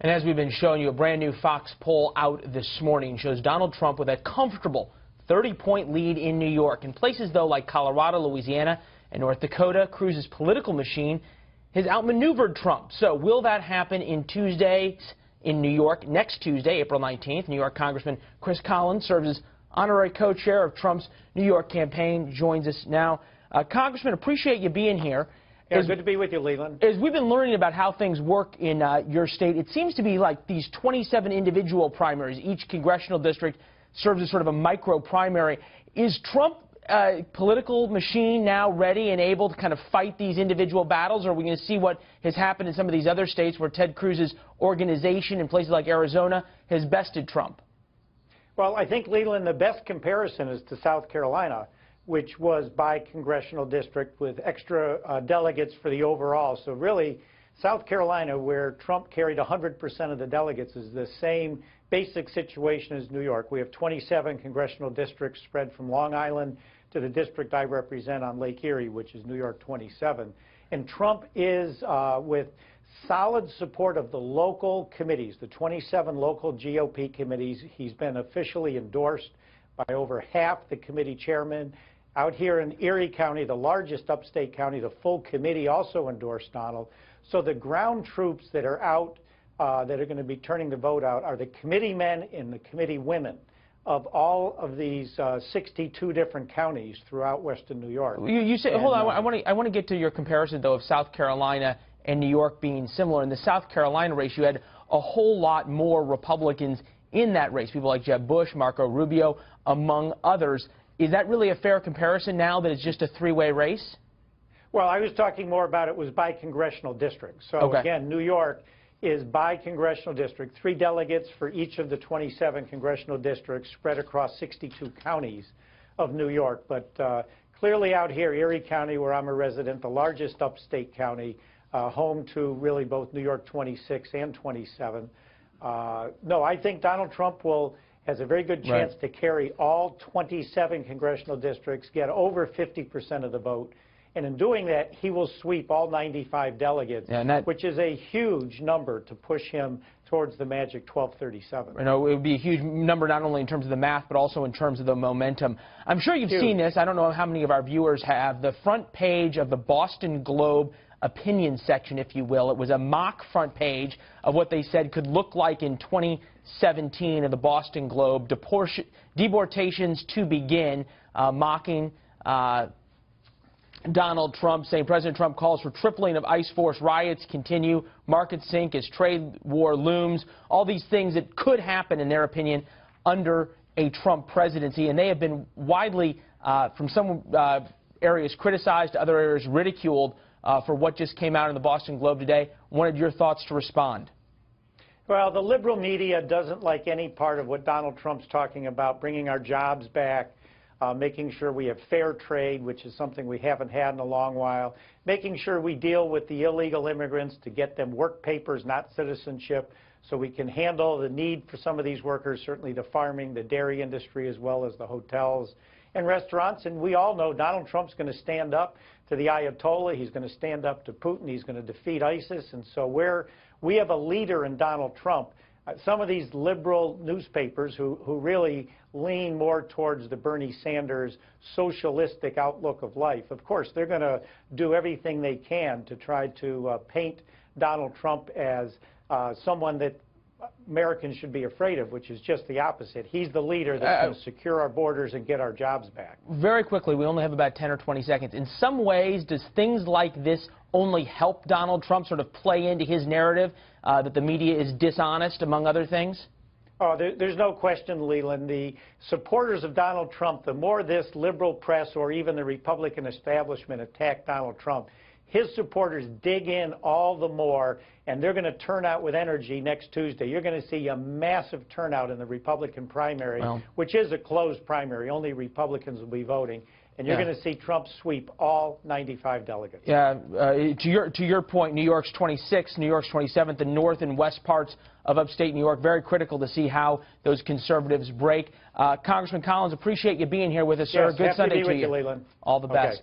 And as we've been showing you, a brand new Fox poll out this morning shows Donald Trump with a comfortable 30-point lead in New York. In places, though, like Colorado, Louisiana, and North Dakota, Cruz's political machine has outmaneuvered Trump. So will that happen in Tuesday in New York? Next Tuesday, April 19th, New York Congressman Chris Collins serves as honorary co-chair of Trump's New York campaign, joins us now. Congressman, appreciate you being here. Yeah, good to be with you, Leland. As we've been learning about how things work in your state, it seems to be like these 27 individual primaries. Each congressional district serves as sort of a micro primary. Is Trump political machine now ready and able to kind of fight these individual battles, or are we going to see what has happened in some of these other states where Ted Cruz's organization in places like Arizona has bested Trump? Well, I think, Leland, the best comparison is to South Carolina, which was by congressional district with extra delegates for the overall. So really, South Carolina, where Trump carried 100% of the delegates, is the same basic situation as New York. We have 27 congressional districts spread from Long Island to the district I represent on Lake Erie, which is New York 27. And Trump is, with solid support of the local committees, the 27 local GOP committees, he's been officially endorsed by over half the committee chairmen. Out here in Erie County, the largest upstate county, the full committee also endorsed Donald. So the ground troops that are out, that are going to be turning the vote out, are the committee men and the committee women of all of these 62 different counties throughout western New York. You say, hold on, I want to get to your comparison, though, of South Carolina and New York being similar. In the South Carolina race, you had a whole lot more Republicans in that race, people like Jeb Bush, Marco Rubio, among others. Is that really a fair comparison now that it's just a three-way race? Well, I was talking more about it was by congressional district. So, okay. Again, New York is by congressional district, 3 delegates for each of the 27 congressional districts spread across 62 counties of New York. But clearly out here, Erie County, where I'm a resident, the largest upstate county, home to really both New York 26 and 27. No, I think Donald Trump has a very good chance to carry all 27 congressional districts, get over 50% of the vote. And in doing that, he will sweep all 95 delegates, which is a huge number to push him towards the magic 1237. You know, it would be a huge number not only in terms of the math, but also in terms of the momentum. I'm sure you've seen this. I don't know how many of our viewers have. The front page of the Boston Globe opinion section, if you will. It was a mock front page of what they said could look like in 2017 of the Boston Globe. Deportations to begin, mocking Donald Trump, saying President Trump calls for tripling of ICE force, riots continue, markets sink as trade war looms, all these things that could happen, in their opinion, under a Trump presidency. And they have been widely, from some areas criticized, other areas ridiculed for what just came out in the Boston Globe today. Wanted your thoughts to respond. Well, the liberal media doesn't like any part of what Donald Trump's talking about, bringing our jobs back, making sure we have fair trade, which is something we haven't had in a long while, making sure we deal with the illegal immigrants to get them work papers, not citizenship, so we can handle the need for some of these workers, certainly the farming, the dairy industry, as well as the hotels and restaurants. And we all know Donald Trump's going to stand up to the Ayatollah. He's going to stand up to Putin. He's going to defeat ISIS. And so we have a leader in Donald Trump. Some of these liberal newspapers who really lean more towards the Bernie Sanders socialistic outlook of life, of course, they're going to do everything they can to try to paint Donald Trump as someone that Americans should be afraid of, which is just the opposite. He's the leader that's going to secure our borders and get our jobs back. Very quickly, we only have about 10 or 20 seconds. In some ways, does things like this only help Donald Trump sort of play into his narrative that the media is dishonest, among other things? Oh, there's no question, Leland. The supporters of Donald Trump, the more this liberal press or even the Republican establishment attack Donald Trump, his supporters dig in all the more, and they're going to turn out with energy next Tuesday. You're going to see a massive turnout in the Republican primary, which is a closed primary. Only Republicans will be voting. And you're going to see Trump sweep all 95 delegates. Yeah, to your point, New York's 26th, New York's 27th, the north and west parts of upstate New York, very critical to see how those conservatives break. Congressman Collins, appreciate you being here with us, sir. Yes, Good Sunday to you. Leland. All the best.